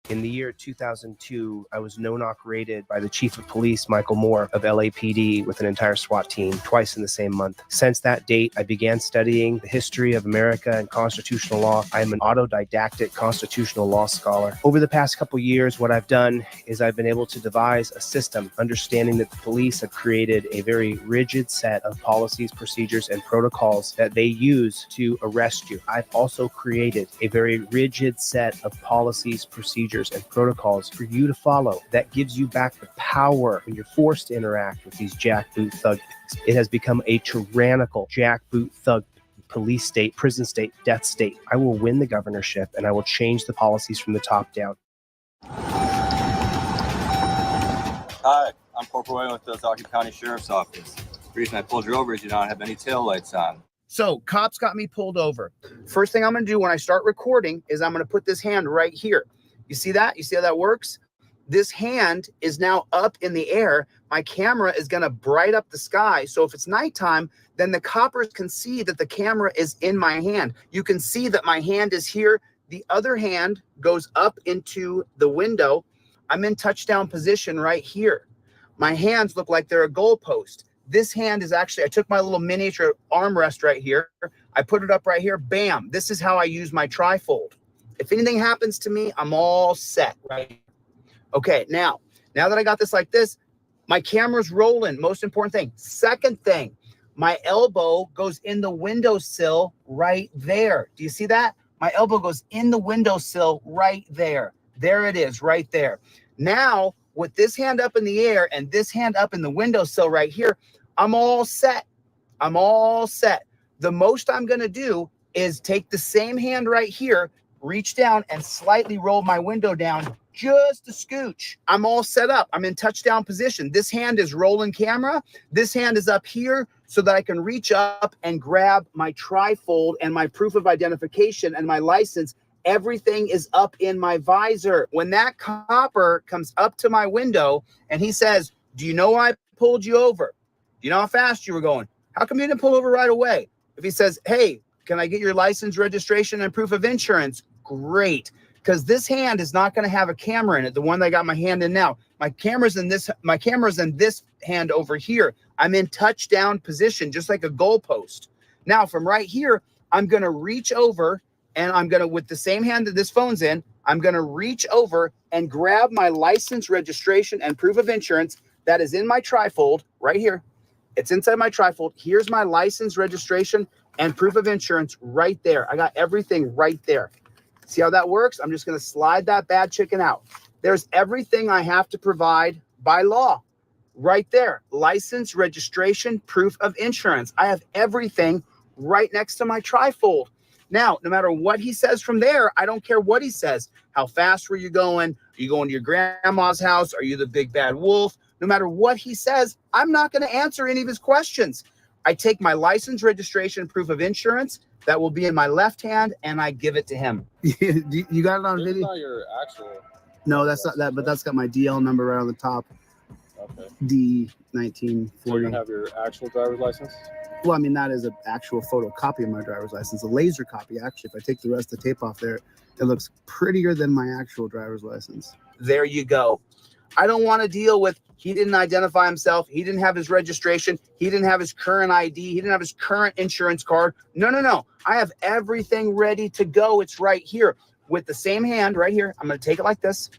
In the year 2002, I was no-knock raided by the chief of police, Michael Moore of LAPD, with an entire SWAT team twice in the same month. Since that date, I began studying the history of America and constitutional law. I am an autodidactic constitutional law scholar. Over the past couple years, what I've done is I've been able to devise a system, understanding that the police have created a very rigid set of policies, procedures, and protocols that they use to arrest you. I've also created a very rigid set of policies, procedures, and protocols for you to follow that gives you back the power when you're forced to interact with these jackboot thug pigs. It has become a tyrannical jackboot thug police state, prison state, death state. I will win the governorship and I will change the policies from the top down. Hi, I'm Corporal Wayne with the Auditing County Sheriff's Office. The reason I pulled you over is you don't have any taillights on. So cops got me pulled over. First thing I'm going to do when I start recording is I'm going to put this hand right here. You see that? You see how that works? This hand is now up in the air. My camera is going to bright up the sky. So if it's nighttime, then the coppers can see that the camera is in my hand. You can see that my hand is here. The other hand goes up into the window. I'm in touchdown position right here. My hands look like they're a goalpost. This hand is actually, I took my little miniature armrest right here. I put it up right here. Bam. This is how I use my trifold. If anything happens to me, I'm all set, right? Okay, now that I got this like this, my camera's rolling. Most important thing. Second thing, my elbow goes in the windowsill right there. Do you see that? My elbow goes in the windowsill right there. There it is, right there. Now, with this hand up in the air and this hand up in the windowsill right here, I'm all set. I'm all set. The most I'm going to do is take the same hand right here, reach down and slightly roll my window down just a scooch. I'm all set up. I'm in touchdown position. This hand is rolling camera. This hand is up here so that I can reach up and grab my trifold and my proof of identification and my license. Everything is up in my visor. When that copper comes up to my window and he says, "Do you know why I pulled you over? Do you know how fast you were going? How come you didn't pull over right away?" If he says, "Hey, can I get your license, registration, and proof of insurance?" Great, because this hand is not going to have a camera in it. The one that I got my hand in now, my camera's in this hand over here. I'm in touchdown position, just like a goalpost. Now, from right here, I'm going to reach over and I'm going to, with the same hand that this phone's in, I'm going to reach over and grab my license, registration, and proof of insurance that is in my trifold right here. It's inside my trifold. Here's my license, registration, and proof of insurance right there. I got everything right there. See how that works? I'm just going to slide that bad chicken out. There's everything I have to provide by law right there. License, registration, proof of insurance. I have everything right next to my trifold. Now, no matter what he says from there, I don't care what he says. How fast were you going? Are you going to your grandma's house? Are you the big bad wolf? No matter what he says, I'm not going to answer any of his questions. I take my license, registration, proof of insurance that will be in my left hand, and I give it to him. You got it on video? Not your actual. No, that's not that, but that's got my DL number right on the top. Okay. D1940. So you don't have your actual driver's license? Well, I mean, that is an actual photocopy of my driver's license, a laser copy. Actually, if I take the rest of the tape off there, it looks prettier than my actual driver's license. There you go. I don't want to deal with, he didn't identify himself. He didn't have his registration. He didn't have his current ID. He didn't have his current insurance card. No. I have everything ready to go. It's right here with the same hand right here. I'm going to take it like this,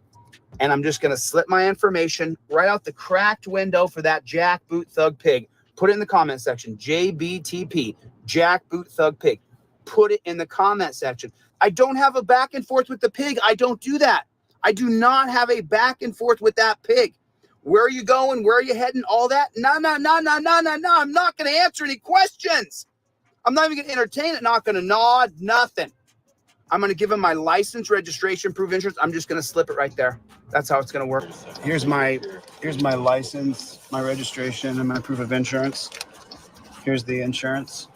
and I'm just going to slip my information right out the cracked window for that jackboot thug pig. Put it in the comment section. JBTP, jackboot thug pig. Put it in the comment section. I don't have a back and forth with the pig. I don't do that. I do not have a back and forth with that pig. Where are you going? Where are you heading? All that? No. I'm not going to answer any questions. I'm not even going to entertain it. Not going to nod. Nothing. I'm going to give him my license, registration, proof of insurance. I'm just going to slip it right there. That's how it's going to work. Here's my license, my registration, and my proof of insurance. Here's the insurance.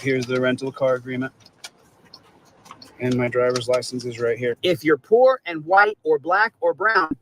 Here's the rental car agreement. And my driver's license is right here. If you're poor and white or black or brown,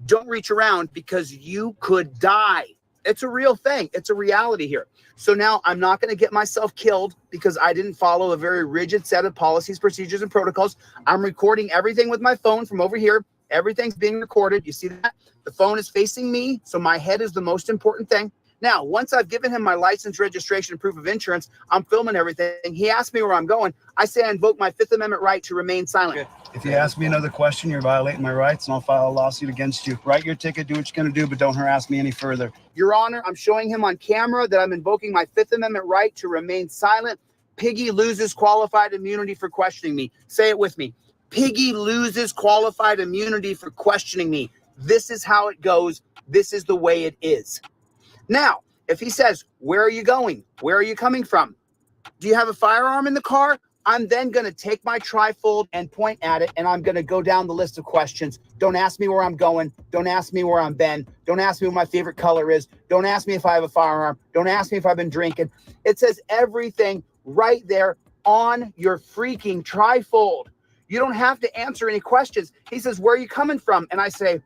don't reach around because you could die. It's a real thing. It's a reality here. So now I'm not going to get myself killed because I didn't follow a very rigid set of policies, procedures, and protocols. I'm recording everything with my phone from over here. Everything's being recorded. You see that? The phone is facing me, so my head is the most important thing. Now, once I've given him my license, registration, and proof of insurance, I'm filming everything. He asked me where I'm going. I say I invoke my Fifth Amendment right to remain silent. Okay. If you ask me another question, you're violating my rights, and I'll file a lawsuit against you. Write your ticket, do what you're going to do, but don't harass me any further. Your Honor, I'm showing him on camera that I'm invoking my Fifth Amendment right to remain silent. Piggy loses qualified immunity for questioning me. Say it with me. Piggy loses qualified immunity for questioning me. This is how it goes. This is the way it is. Now, if he says, where are you going? Where are you coming from? Do you have a firearm in the car? I'm then going to take my trifold and point at it, and I'm going to go down the list of questions. Don't ask me where I'm going. Don't ask me where I'm been. Don't ask me what my favorite color is. Don't ask me if I have a firearm. Don't ask me if I've been drinking. It says everything right there on your freaking trifold. You don't have to answer any questions. He says, where are you coming from? And I say,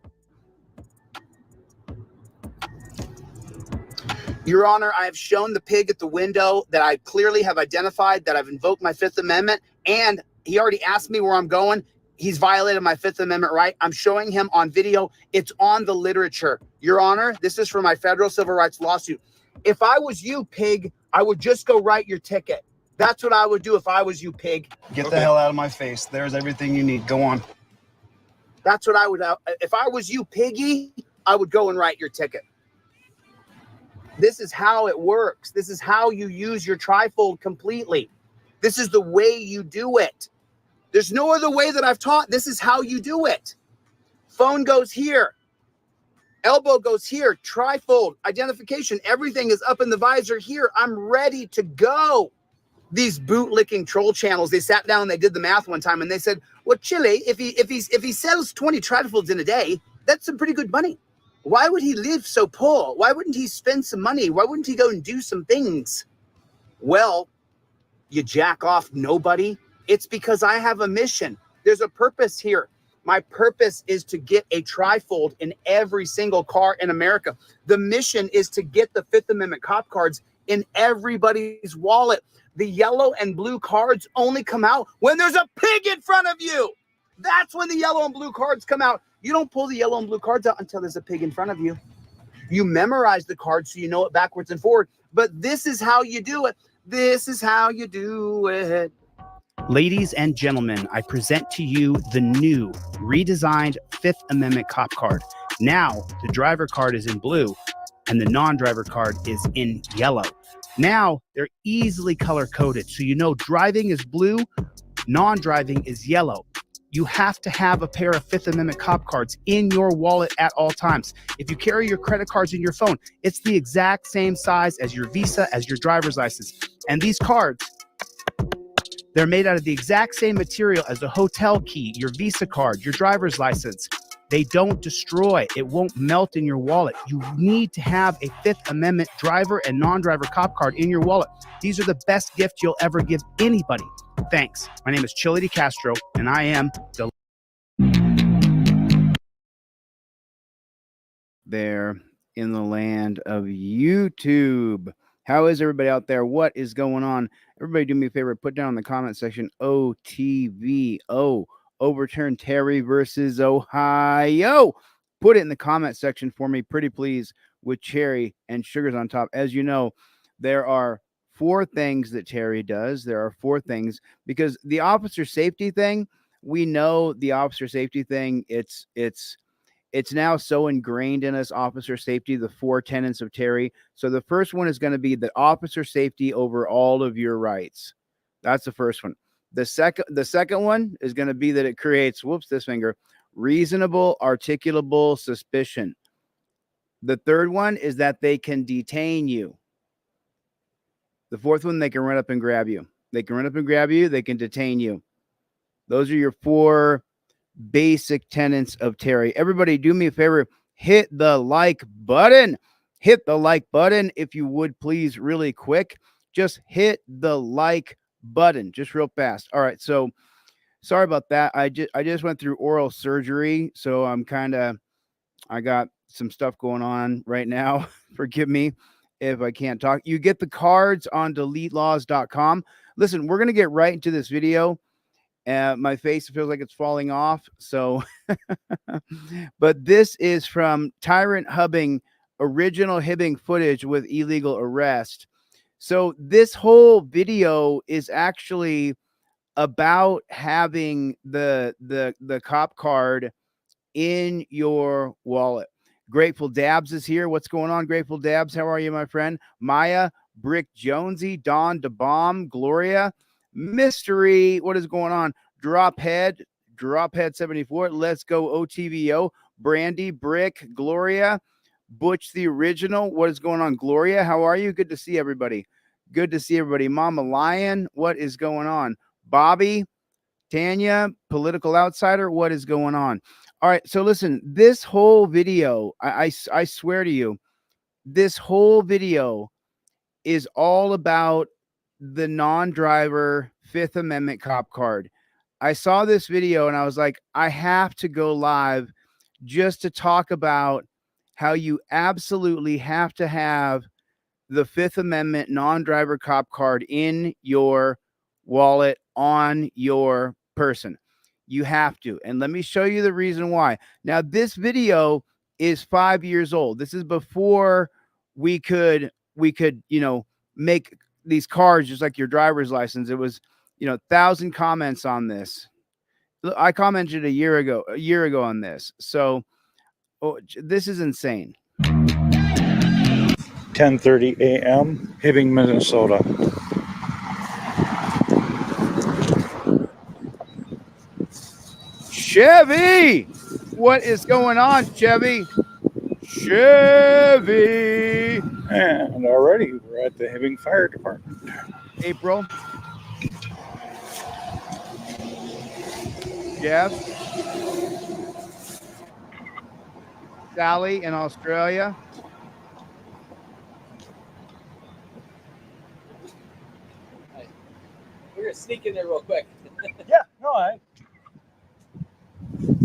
Your Honor, I have shown the pig at the window that I clearly have identified that I've invoked my Fifth Amendment, and he already asked me where I'm going. He's violated my Fifth Amendment right. I'm showing him on video. It's on the literature. Your Honor, this is for my federal civil rights lawsuit. If I was you, pig, I would just go write your ticket. That's what I would do if I was you, pig. Get the hell out of my face. There's everything you need. Go on. That's what I would. If I was you, piggy, I would go and write your ticket. This is how it works. This is how you use your trifold completely. This is the way you do it. There's no other way that I've taught. This is how you do it. Phone goes here. Elbow goes here. Trifold, identification, everything is up in the visor here. I'm ready to go. These bootlicking troll channels, they sat down and they did the math one time and they said, well, Chile, if he sells 20 trifolds in a day, that's some pretty good money. Why would he live so poor? Why wouldn't he spend some money? Why wouldn't he go and do some things? Well, you jack off nobody. It's because I have a mission. There's a purpose here. My purpose is to get a trifold in every single car in America. The mission is to get the Fifth Amendment cop cards in everybody's wallet. The yellow and blue cards only come out when there's a pig in front of you. That's when the yellow and blue cards come out. You don't pull the yellow and blue cards out until there's a pig in front of you. You memorize the cards so you know it backwards and forward. But this is how you do it. This is how you do it. Ladies and gentlemen, I present to you the new redesigned Fifth Amendment cop card. Now, the driver card is in blue and the non-driver card is in yellow. Now, they're easily color-coded, so you know driving is blue, non-driving is yellow. You have to have a pair of Fifth Amendment cop cards in your wallet at all times. If you carry your credit cards in your phone, it's the exact same size as your Visa, as your driver's license. And these cards, they're made out of the exact same material as a hotel key, your Visa card, your driver's license. They don't destroy. It won't melt in your wallet. You need to have a Fifth Amendment driver and non-driver cop card in your wallet. These are the best gift you'll ever give anybody. Thanks. My name is Chile De Castro, and I am there in the land of YouTube. How is everybody out there? What is going on? Everybody do me a favor, put down in the comment section, OTVO, overturn Terry versus Ohio. Put it in the comment section for me, pretty please, with cherry and sugars on top. As you know, there are 4 things that Terry does. There are 4 things because the officer safety thing, we know the officer safety thing, it's now so ingrained in us, officer safety, the 4 tenets of Terry. So the first one is going to be the officer safety over all of your rights. That's the first one. The second one is going to be that it creates, reasonable, articulable suspicion. The third one is that they can detain you. The fourth one, they can run up and grab you. They can run up and grab you. They can detain you. Those are your 4 basic tenets of Terry. Everybody do me a favor. Hit the like button. Hit the like button if you would, please, really quick. Just hit the like button just real fast. All right. So sorry about that. I just went through oral surgery. So I got some stuff going on right now. Forgive me if I can't talk. You get the cards on deletelaws.com. Listen, we're going to get right into this video. My face feels like it's falling off. So, but this is from Tyrant Hubbing, original Hibbing footage with illegal arrest. So this whole video is actually about having the cop card in your wallet. Grateful Dabs is here. What's going on, Grateful Dabs? How are you, my friend? Maya, Brick Jonesy, Don DeBomb, Gloria, Mystery. What is going on? Drophead 74. Let's go OTVO. Brandy, Brick, Gloria, Butch the Original. What is going on, Gloria? How are you? Good to see everybody. Good to see everybody. Mama Lion, what is going on? Bobby, Tanya, Political Outsider, what is going on? All right, so listen, this whole video, I swear to you, this whole video is all about the non-driver Fifth Amendment cop card. I saw this video and I was like, I have to go live just to talk about how you absolutely have to have the Fifth Amendment non-driver cop card in your wallet on your person. You have to. And let me show you the reason why. Now, this video is 5 years old. This is before we could, make these cards just like your driver's license. It was, 1,000 comments on this. I commented a year ago on this. So this is insane. 10:30 a.m. Hibbing, Minnesota. Chevy, what is going on, Chevy? Chevy. And already we're at the Hibbing Fire Department. April. Jeff. Sally in Australia. We're gonna sneak in there real quick. Yeah, no, I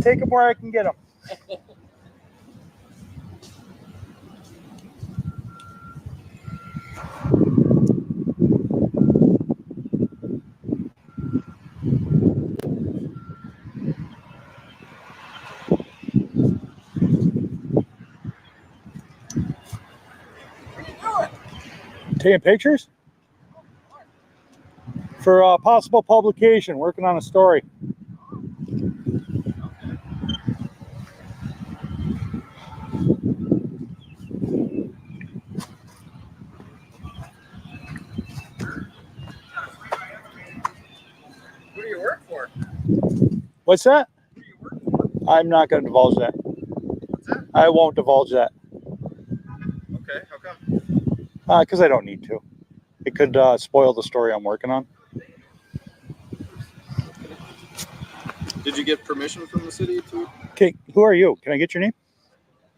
take them where I can get them. Taking pictures for possible publication, working on a story. Who do you work for? What's that? Who do you work for? I'm not going to divulge that. What's that? I won't divulge that Okay, how come? because I don't need to. It could spoil the story I'm working on. Did you get permission from the city to? Okay, who are you? Can I get your name?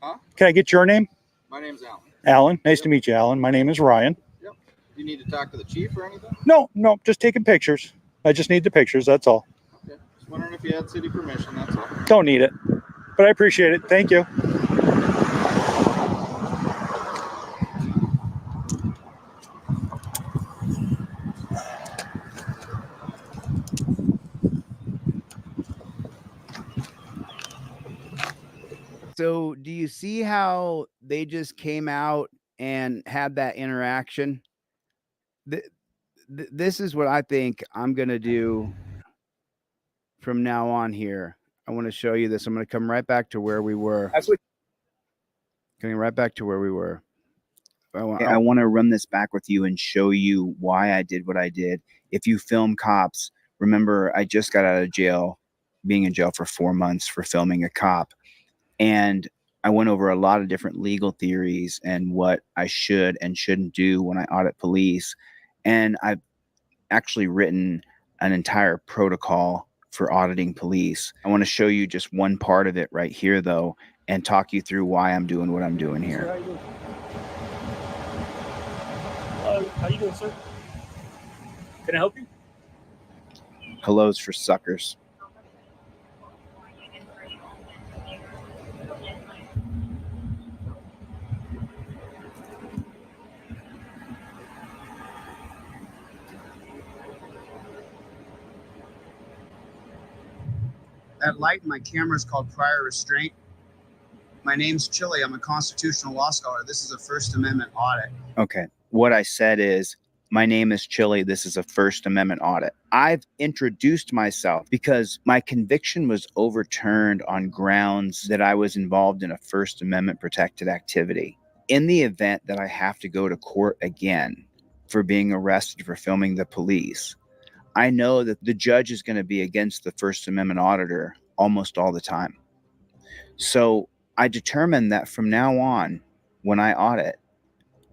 Huh? Can I get your name? My name's Alan. Alan. Nice to meet you, Alan. My name is Ryan. Yep. You need to talk to the chief or anything? No, just taking pictures. I just need the pictures, that's all. Okay. Just wondering if you had city permission, that's all. Don't need it, but I appreciate it. Thank you. So do you see how they just came out and had that interaction? This is what I think I'm going to do from now on here. I want to show you this. I'm going to come right back to where we were. Coming right back to where we were. I want to run this back with you and show you why I did what I did. If you film cops, remember I just got out of jail, being in jail for 4 months for filming a cop. And I went over a lot of different legal theories and what I should and shouldn't do when I audit police. And I've actually written an entire protocol for auditing police. I want to show you just one part of it right here, though, and talk you through why I'm doing what I'm doing here. Sir, how you doing, sir? Can I help you? Hello's for suckers. That light in my camera is called prior restraint. My name's Chili. I'm a constitutional law scholar. This is a First Amendment audit. Okay. What I said is, my name is Chili. This is a First Amendment audit. I've introduced myself because my conviction was overturned on grounds that I was involved in a First Amendment protected activity. In the event that I have to go to court again for being arrested for filming the police, I know that the judge is going to be against the First Amendment auditor almost all the time. So I determined that from now on, when I audit,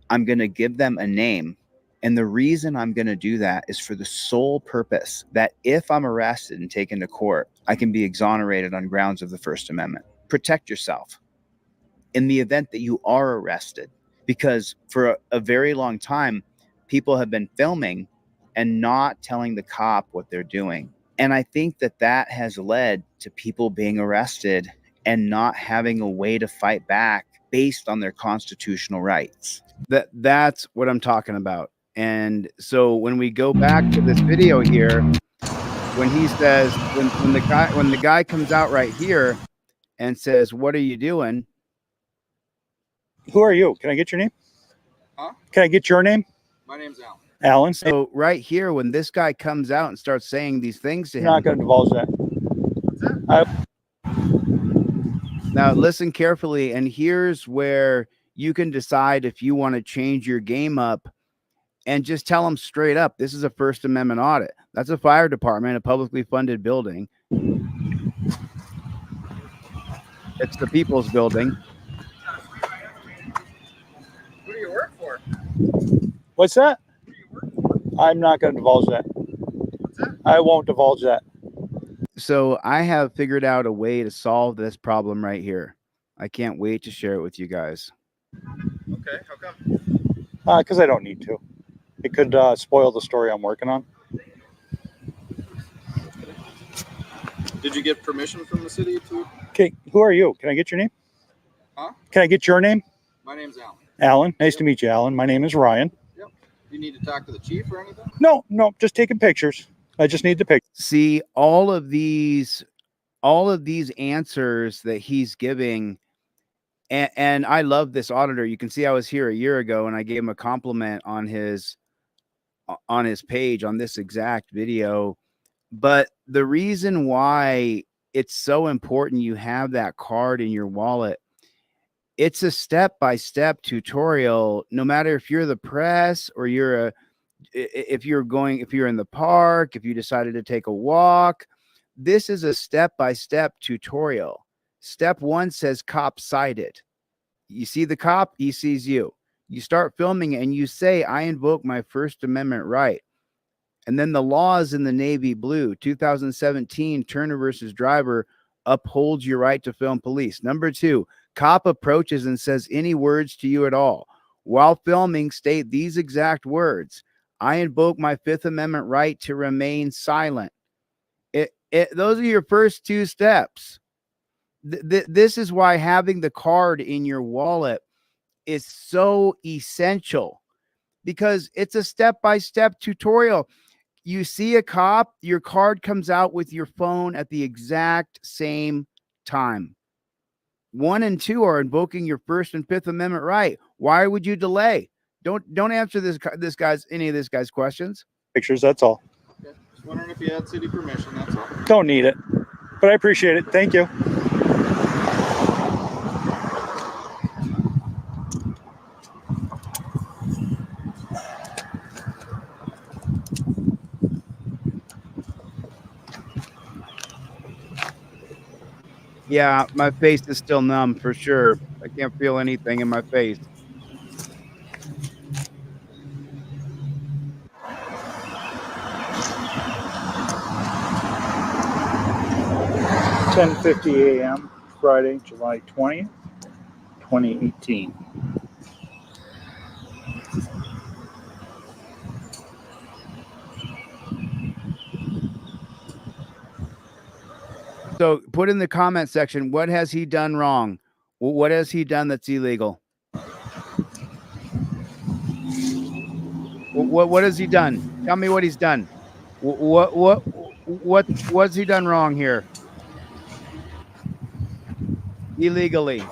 I'm going to give them a name. And the reason I'm going to do that is for the sole purpose that if I'm arrested and taken to court, I can be exonerated on grounds of the First Amendment. Protect yourself in the event that you are arrested, because for a very long time, people have been filming and not telling the cop what they're doing. And I think that that has led to people being arrested and not having a way to fight back based on their constitutional rights. That's what I'm talking about. And so when we go back to this video here, when he says, when the guy comes out right here and says, "What are you doing?" Who are you? Can I get your name? Huh? Can I get your name? My name's Alan. Alan. So right here, when this guy comes out and starts saying these things to him, I'm not going to divulge that. now listen carefully, and here's where you can decide if you want to change your game up and just tell them straight up, this is a First Amendment audit. That's a fire department, a publicly funded building. It's the people's building. Who do you work for? What's that? Who do you work for? I'm not going to divulge that. What's that? I won't divulge that. So I have figured out a way to solve this problem right here. I can't wait to share it with you guys. Okay, how come? Because I don't need to. It could spoil the story I'm working on. Did you get permission from the city to? Okay, who are you? Can I get your name? Huh? Can I get your name? My name's Alan. Alan. Nice to meet you, Alan. My name is Ryan. Yep. You need to talk to the chief or anything? No, just taking pictures. I just need the picture. See, all of these answers that he's giving, and I love this auditor. You can see I was here a year ago and I gave him a compliment on his page on this exact video. But the reason why it's so important you have that card in your wallet, it's a step-by-step tutorial. No matter if you're the press or if you're in the park, if you decided to take a walk, this is a step-by-step tutorial. Step 1 says cop sighted. You see the cop, he sees you. You start filming and you say, "I invoke my First Amendment right." And then the laws in the navy blue, 2017 Turner versus Driver, upholds your right to film police. Number 2, cop approaches and says any words to you at all. While filming, state these exact words: "I invoke my Fifth Amendment right to remain silent." Those are your first 2 steps. This is why having the card in your wallet is so essential, because it's a step-by-step tutorial. You see a cop, your card comes out with your phone at the exact same time. 1 and 2 are invoking your First and Fifth Amendment right. Why would you delay? Don't answer any of this guy's questions. Pictures, that's all. Okay. Just wondering if you had city permission, that's all. Don't need it, but I appreciate it. Thank you. Yeah, my face is still numb for sure. I can't feel anything in my face. $10:50 a.m. Friday, July 20th, 2018. So put in the comment section, what has he done wrong? What has he done that's illegal? What has he done? Tell me what he's done. What's he done wrong here? illegally.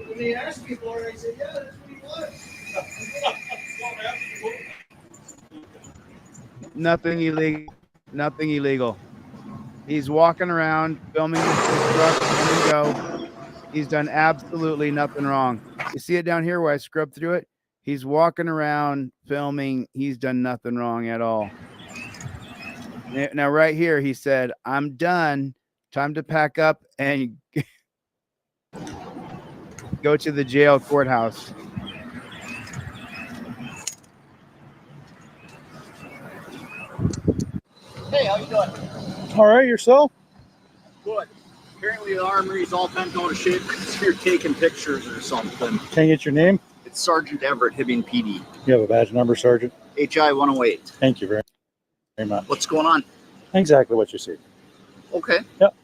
When they asked me for it, I said, yeah, that's what he was. Nothing illegal. Nothing illegal. He's walking around filming his truck come and go. He's done absolutely nothing wrong. You see it down here where I scrubbed through it? He's walking around filming. He's done nothing wrong at all. Now, right here, he said, I'm done. Time to pack up and go to the jail courthouse. Hey, how you doing? All right, yourself? Good. Apparently the armory's all bent out of shape because you're taking pictures or something. Can I get your name? It's Sergeant Everett, Hibbing PD. You have a badge number, Sergeant? HI 108. Thank you very much. What's going on? Exactly what you see. Okay. Yep.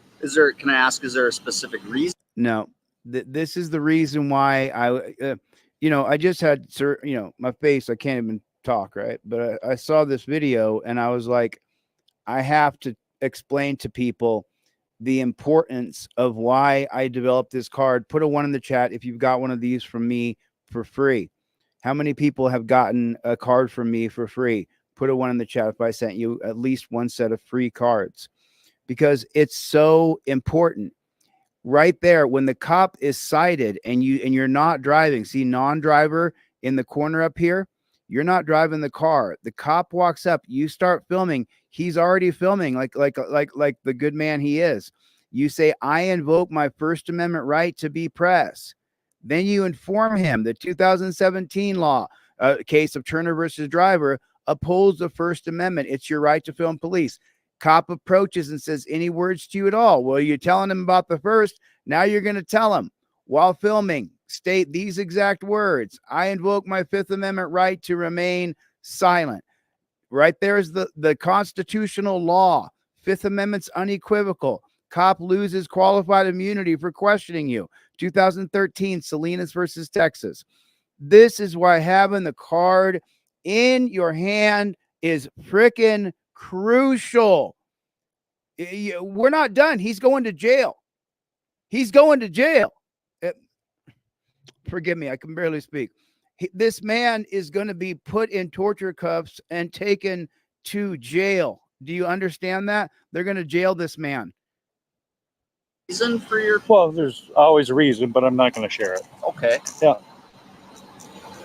Can I ask, is there a specific reason? No, this is the reason why I just had, my face, I can't even talk, right? But I saw this video and I was like, I have to explain to people the importance of why I developed this card. Put a 1 in the chat if you've got one of these from me for free. How many people have gotten a card from me for free? Put a 1 in the chat if I sent you at least 1 set of free cards, because it's so important. Right there, when the cop is cited and you're not driving, see non-driver in the corner up here, you're not driving the car. The cop walks up, you start filming. He's already filming like the good man he is. You say, I invoke my First Amendment right to be press. Then you inform him the 2017 law, case of Turner versus Driver, upholds the First Amendment. It's your right to film police. Cop approaches and says, any words to you at all? Well, you're telling him about the first. Now you're going to tell him while filming, state these exact words. I invoke my Fifth Amendment right to remain silent. Right there is the constitutional law. Fifth Amendment's unequivocal. Cop loses qualified immunity for questioning you. 2013, Salinas versus Texas. This is why having the card in your hand is freaking crucial. We're not done. He's going to jail. He's going to jail. Forgive me, I can barely speak. This man is going to be put in torture cuffs and taken to jail. Do you understand that? They're going to jail this man. Reason for your... Well, there's always a reason, but I'm not going to share it. Okay. Yeah.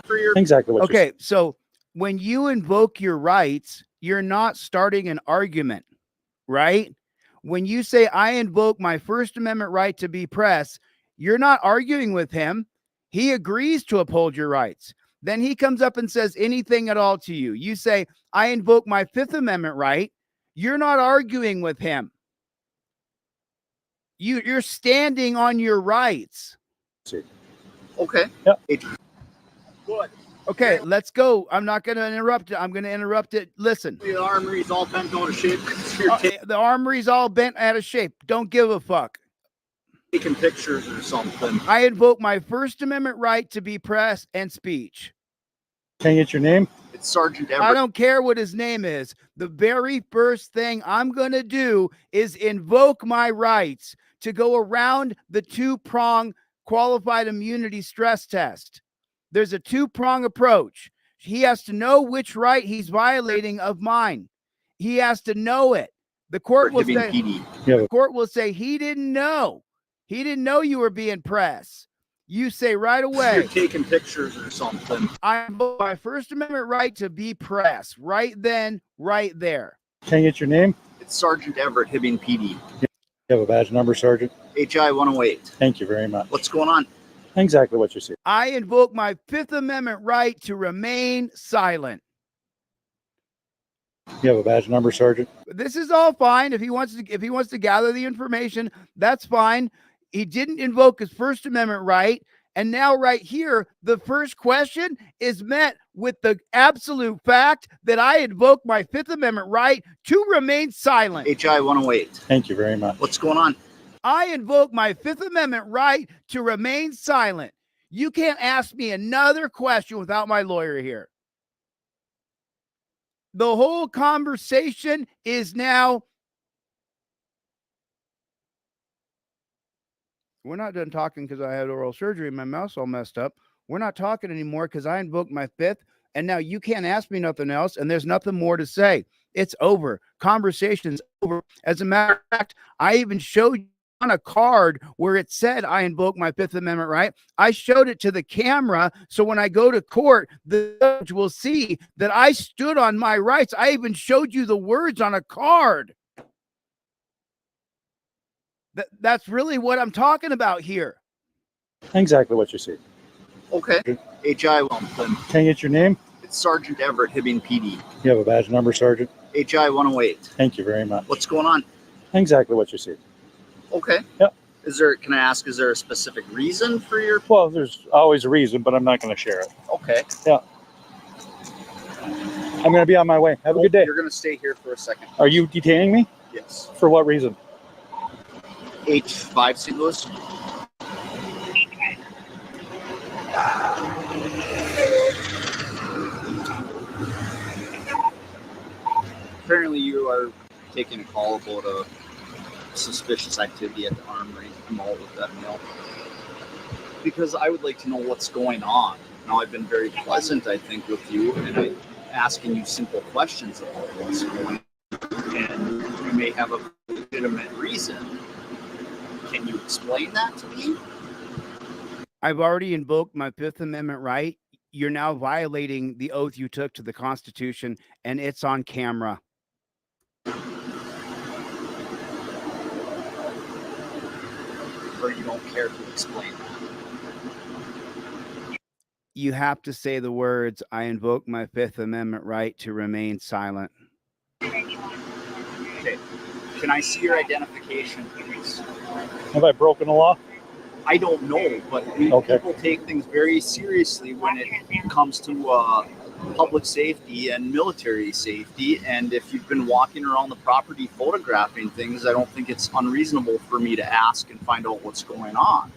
For your... Exactly what you Okay, so when you invoke your rights, you're not starting an argument, right? When you say, I invoke my First Amendment right to be press, you're not arguing with him. He agrees to uphold your rights. Then he comes up and says anything at all to you. You say, I invoke my Fifth Amendment right. You're not arguing with him. You're standing on your rights. Okay. Yep. Good. Okay, let's go. I'm not going to interrupt it. I'm going to interrupt it. Listen. The armory's all bent out of shape. You're The armory's all bent out of shape. Don't give a fuck. taking pictures or something. I invoke my First Amendment right to be press and speech. Can I get your name? It's Sergeant I Everett. don't care what his name is. The very first thing I'm going to do is invoke my rights to go around the 2-prong qualified immunity stress test. There's a 2-prong approach. He has to know which right he's violating of mine. He has to know it. The court will say, the court will say he didn't know. He didn't know you were being pressed. You say right away, You're taking pictures or something. I invoke my First Amendment right to be pressed. Right then, right there. Can I get your name? It's Sergeant Everett, Hibbing PD. You have a badge number, Sergeant? HI 108. Thank you very much. What's going on? Exactly what you see. I invoke my Fifth Amendment right to remain silent. You have a badge number, Sergeant? This is all fine. If he wants to gather the information, that's fine. He didn't invoke his First Amendment right. And now right here, the first question is met with the absolute fact that I invoke my Fifth Amendment right to remain silent. HI 108. Thank you very much. What's going on? I invoke my Fifth Amendment right to remain silent. You can't ask me another question without my lawyer here. The whole conversation is now, we're not done talking because I had oral surgery and my mouth's all messed up. We're not talking anymore because I invoked my fifth, and now you can't ask me nothing else, and there's nothing more to say. It's over. Conversation's over. As a matter of fact, I even showed you on a card where it said I invoke my Fifth Amendment right. I showed it to the camera, so when I go to court, the judge will see that I stood on my rights. I even showed you the words on a card. That's really what I'm talking about here. Exactly what you see. Okay. HI Wilmington. Can I get your name? It's Sergeant Everett, Hibbing PD. You have a badge number, Sergeant? HI 108. Thank you very much. What's going on? Exactly what you see. Okay. Yep. Can I ask, is there a specific reason for your? Well, there's always a reason, but I'm not going to share it. Okay. Yeah. I'm going to be on my way. Have a good day. You're going to stay here for a second. Are you detaining me? Yes. For what reason? H5 St. Louis. Apparently you are taking a call about a suspicious activity at the armory. I'm all with that mail. Because I would like to know what's going on. Now, I've been very pleasant, I think, with you, and I'm asking you simple questions about what's going on. And you may have a legitimate reason. Can you explain that to me? I've already invoked my Fifth Amendment right. You're now violating the oath you took to the Constitution, and it's on camera. Or you don't care to explain that? You have to say the words, I invoke my Fifth Amendment right to remain silent. Okay. Can I see your identification, please? Have I broken the law? I don't know, but people take things very seriously when it comes to public safety and military safety. And if you've been walking around the property photographing things, I don't think it's unreasonable for me to ask and find out what's going on.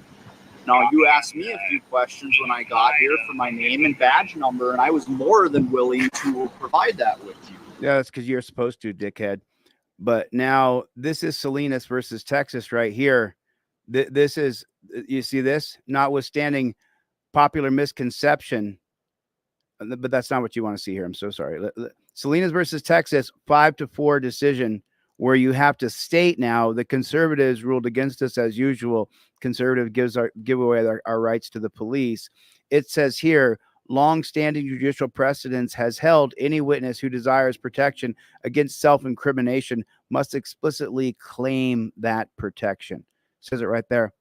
Now, you asked me a few questions when I got here for my name and badge number, and I was more than willing to provide that with you. Yeah, that's because you're supposed to, dickhead. But now this is Salinas versus Texas right here. This is, you see this? Notwithstanding popular misconception, but that's not what you want to see here. I'm so sorry. Salinas versus Texas, 5-4 decision where you have to state now the conservatives ruled against us as usual. Conservative give away our rights to the police. It says here, long-standing judicial precedence has held any witness who desires protection against self-incrimination must explicitly claim that protection. Says it right there.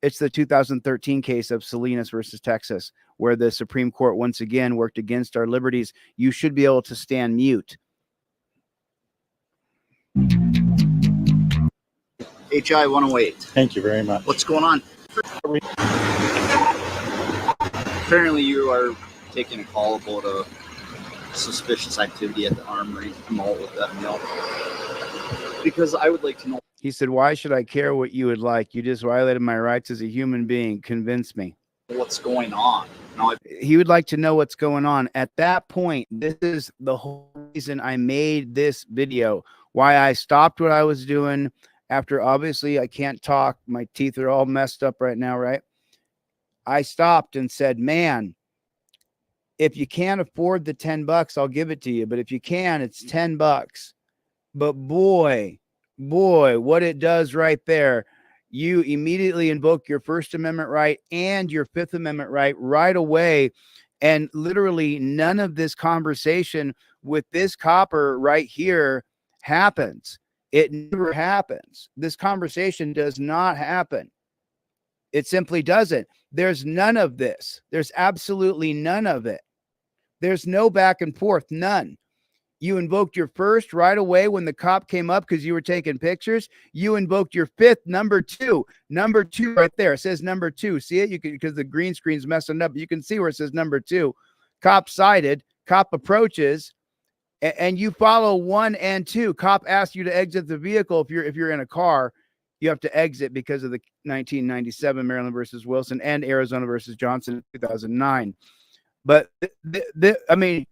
It's the 2013 case of Salinas versus Texas, where the Supreme Court once again worked against our liberties. You should be able to stand mute. HI 108. Thank you very much. What's going on? Apparently you are taking a call about a suspicious activity at the armory. I'm all with that mail. Because I would like to know. He said, why should I care what you would like? You just violated my rights as a human being. Convince me. What's going on? He would like to know what's going on. At that point, this is the whole reason I made this video. Why I stopped what I was doing after, obviously, I can't talk. My teeth are all messed up right now, right? I stopped and said, man, if you can't afford the $10, I'll give it to you. But if you can, it's $10. But boy, what it does right there, you immediately invoke your First Amendment right and your Fifth Amendment right away. And literally none of this conversation with this copper right here happens. It never happens. This conversation does not happen. It simply doesn't. There's none of this. There's absolutely none of it. There's no back and forth, none. You invoked your first right away when the cop came up because you were taking pictures. You invoked your fifth, number two right there. It says number 2. See it? You can, because the green screen's messing up. You can see where it says number 2. Cop sighted. Cop approaches, and you follow 1 and 2. Cop asks you to exit the vehicle. If you're in a car, you have to exit because of the 1997 Maryland versus Wilson and Arizona versus Johnson in 2009. But I mean,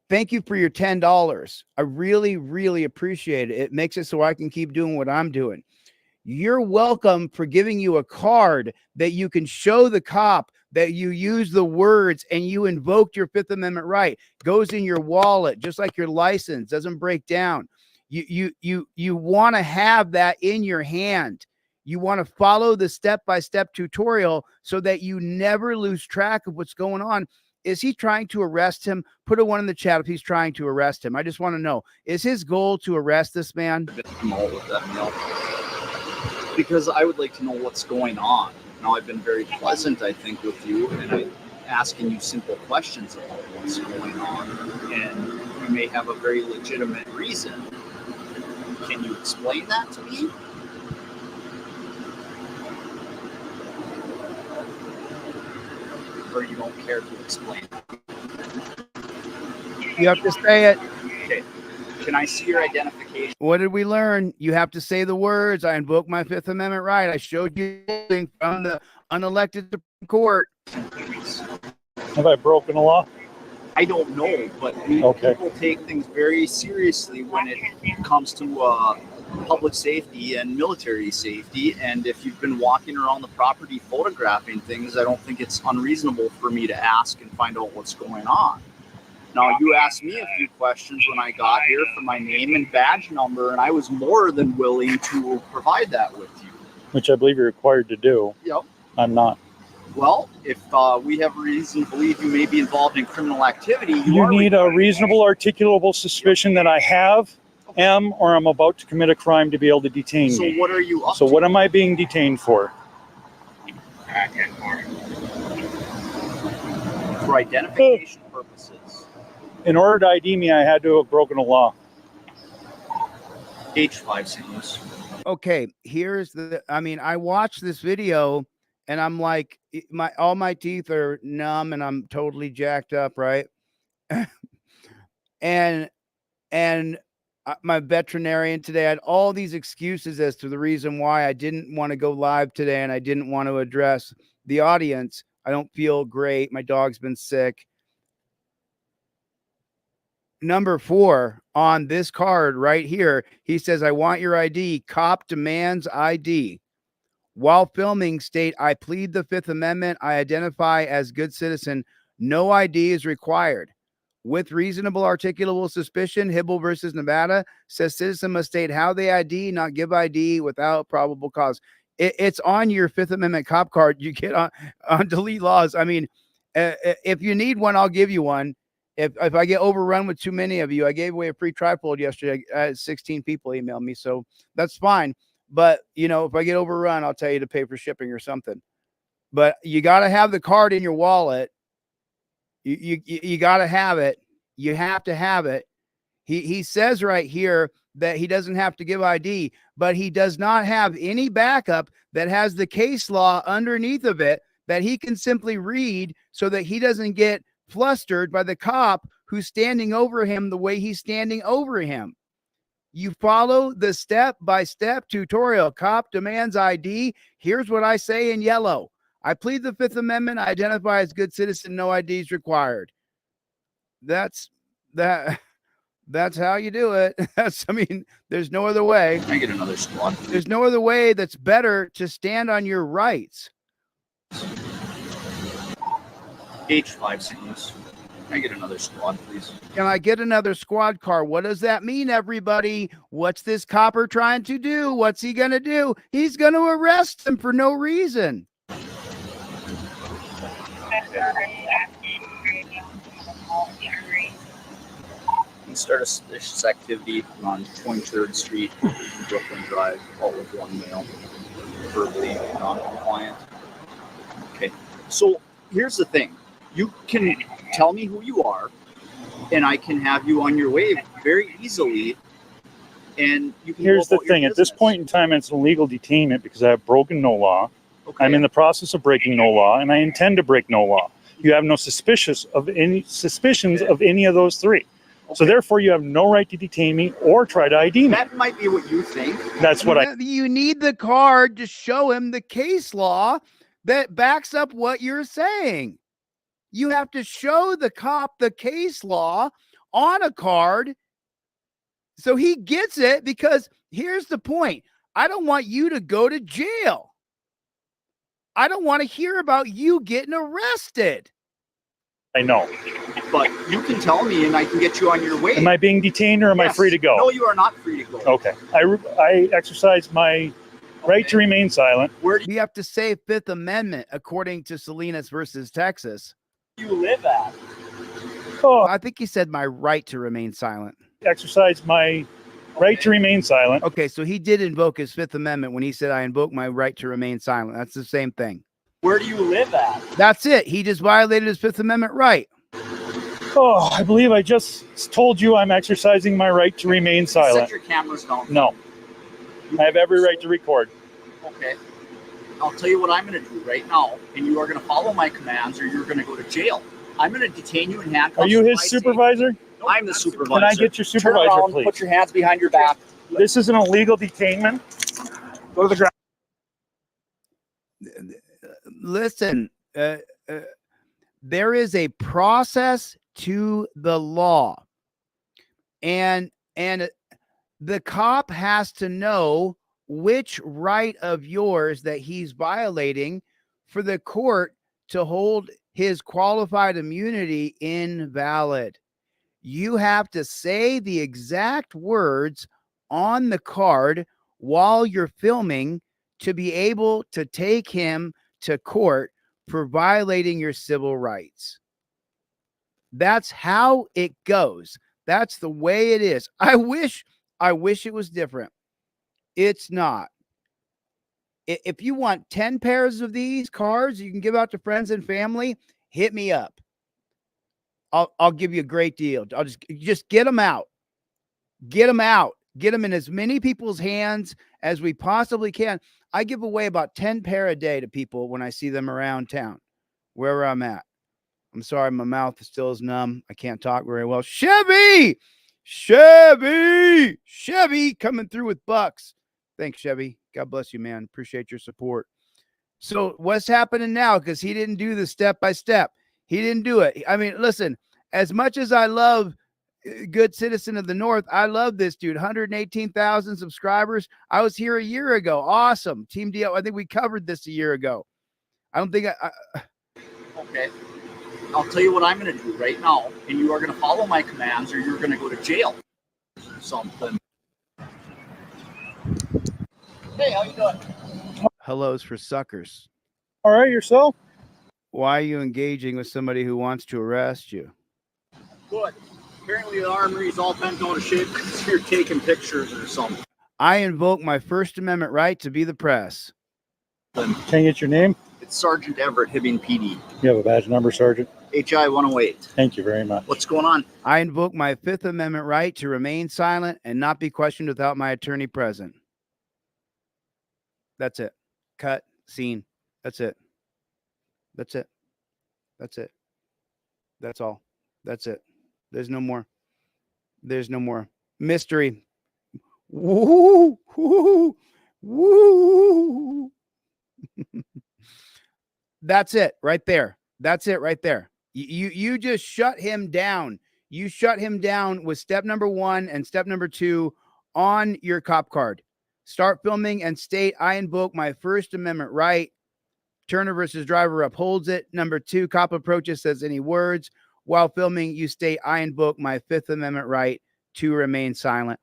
thank you for your $10. I really, really appreciate it. It makes it so I can keep doing what I'm doing. You're welcome for giving you a card that you can show the cop that you use the words and you invoked your Fifth Amendment right. Goes in your wallet, just like your license, doesn't break down. You want to have that in your hand. You want to follow the step-by-step tutorial so that you never lose track of what's going on. Is he trying to arrest him? Put a 1 in the chat if he's trying to arrest him. I just want to know, is his goal to arrest this man? Because I would like to know what's going on. Now, I've been very pleasant, I think, with you, and I'm asking you simple questions about what's going on, and you may have a very legitimate reason. Can you explain that to me? Or you don't care to explain it? You have to say it. Okay. Can I see your identification? What did we learn? You have to say the words. I invoke my Fifth Amendment right. I showed you from the unelected Supreme Court. Have I broken a law? I don't know, but people take things very seriously when it comes to public safety and military safety. And if you've been walking around the property photographing things, I don't think it's unreasonable for me to ask and find out what's going on. Now, you asked me a few questions when I got here for my name and badge number, and I was more than willing to provide that with you. Which I believe you're required to do. Yep. I'm not. Well, if we have reason to believe you may be involved in criminal activity, you need a reasonable, articulable suspicion that I have, am, or I'm about to commit a crime to be able to detain me. So what are you up So to? what am I being detained for? For identification purposes. In order to ID me, I had to have broken a law. H5 signals. Okay, here's I watched this video and I'm like, all my teeth are numb and I'm totally jacked up, right? and my veterinarian today had all these excuses as to the reason why I didn't want to go live today and I didn't want to address the audience. I don't feel great. My dog's been sick. Number 4 on this card right here, he says, I want your ID. Cop demands ID. While filming, state, I plead the Fifth Amendment. I identify as good citizen. No ID is required. With reasonable articulable suspicion, Hibble versus Nevada says citizen must state how they ID, not give ID without probable cause. It's on your Fifth Amendment cop card you get on delete laws. I mean, if you need one, I'll give you one. If I get overrun with too many of you, I gave away a free trifold yesterday. I had 16 people email me, so that's fine. But, if I get overrun, I'll tell you to pay for shipping or something. But you got to have the card in your wallet. You got to have it. You have to have it. He says right here that he doesn't have to give ID, but he does not have any backup that has the case law underneath of it that he can simply read so that he doesn't get flustered by the cop who's standing over him the way he's standing over him. You follow the step-by-step tutorial. Cop demands ID. Here's what I say in yellow. I plead the Fifth Amendment. I identify as good citizen. No ID is required. That's how you do it. There's no other way. Can I get another squad? There's no other way that's better to stand on your rights. H5 signals. Can I get another squad, please? Can I get another squad car? What does that mean, everybody? What's this copper trying to do? What's he going to do? He's going to arrest him for no reason. And start a suspicious activity on 23rd Street, Brooklyn Drive, all with one male, verbally non-compliant. Okay, so here's the thing. You can tell me who you are, and I can have you on your way very easily. And you can. Here's the thing. At this point in time, it's an illegal detainment because I have broken no law. Okay. I'm in the process of breaking no law, and I intend to break no law. You have no suspicions of any of those three. So therefore, you have no right to detain me or try to ID me. That might be what you think. That's what You need the card to show him the case law that backs up what you're saying. You have to show the cop the case law on a card so he gets it, because here's the point. I don't want you to go to jail. I don't want to hear about you getting arrested. I know. But you can tell me and I can get you on your way. Am I being detained or am I free to go? No, you are not free to go. Okay. I exercise my right to remain silent. Where do We have to say Fifth Amendment according to Salinas versus Texas. you live at? Oh, I think he said my right to remain silent. exercise my right to remain silent. Okay, so he did invoke his Fifth Amendment when he said, I invoke my right to remain silent. That's the same thing. Where do you live at? That's it. He just violated his Fifth Amendment right. Oh, I believe I just told you I'm exercising my right to remain Set silent. your cameras down. No. I have every right to record. Okay. I'll tell you what I'm going to do right now, and you are going to follow my commands or you're going to go to jail. I'm going to detain you in handcuffs. Are you to his my supervisor? safe. I'm the supervisor. Can I get your Turn supervisor, around, please? put your hands behind your back. This is an illegal detainment. Go to the ground. Listen, there is a process to the law, and the cop has to know which right of yours that he's violating for the court to hold his qualified immunity invalid. You have to say the exact words on the card while you're filming to be able to take him to court for violating your civil rights. That's how it goes. That's the way it is. I wish it was different. It's not. If you want 10 pairs of these cards you can give out to friends and family, hit me up. I'll give you a great deal. I'll just get them out. Get them out. Get them in as many people's hands as we possibly can. I give away about 10 pair a day to people when I see them around town, wherever I'm at. I'm sorry, my mouth still is numb. I can't talk very well. Chevy coming through with bucks. Thanks, Chevy. God bless you, man. Appreciate your support. So what's happening now? Because he didn't do the step-by-step. He didn't do it. I mean, listen, as much as I love Good Citizen of the North, I love this dude. 118,000 subscribers. I was here a year ago. Awesome. Team DL. I think we covered this a year ago. I don't think Okay. I'll tell you what I'm going to do right now, and you are going to follow my commands or you're going to go to jail. Something. Hey, how you doing? hellos for suckers. All right, yourself? Why are you engaging with somebody who wants to arrest you? Good. Apparently the armory is all bent out of shape because you're taking pictures or something. I invoke my First Amendment right to be the press. Can I get your name? It's Sergeant Everett, Hibbing PD. You have a badge number, Sergeant? HI 108. Thank you very much. What's going on? I invoke my Fifth Amendment right to remain silent and not be questioned without my attorney present. That's it. Cut. Scene. That's it. That's it. That's it. That's all. That's it. There's no more. There's no more. Mystery. Woo! Woo! Woo! That's it right there. That's it right there. You just shut him down. You shut him down with step number 1 and step number 2 on your cop card. Start filming and state, I invoke my First Amendment right. Turner versus driver upholds it. Number 2, cop approaches, says any words. While filming, you state, I invoke my Fifth Amendment right to remain silent.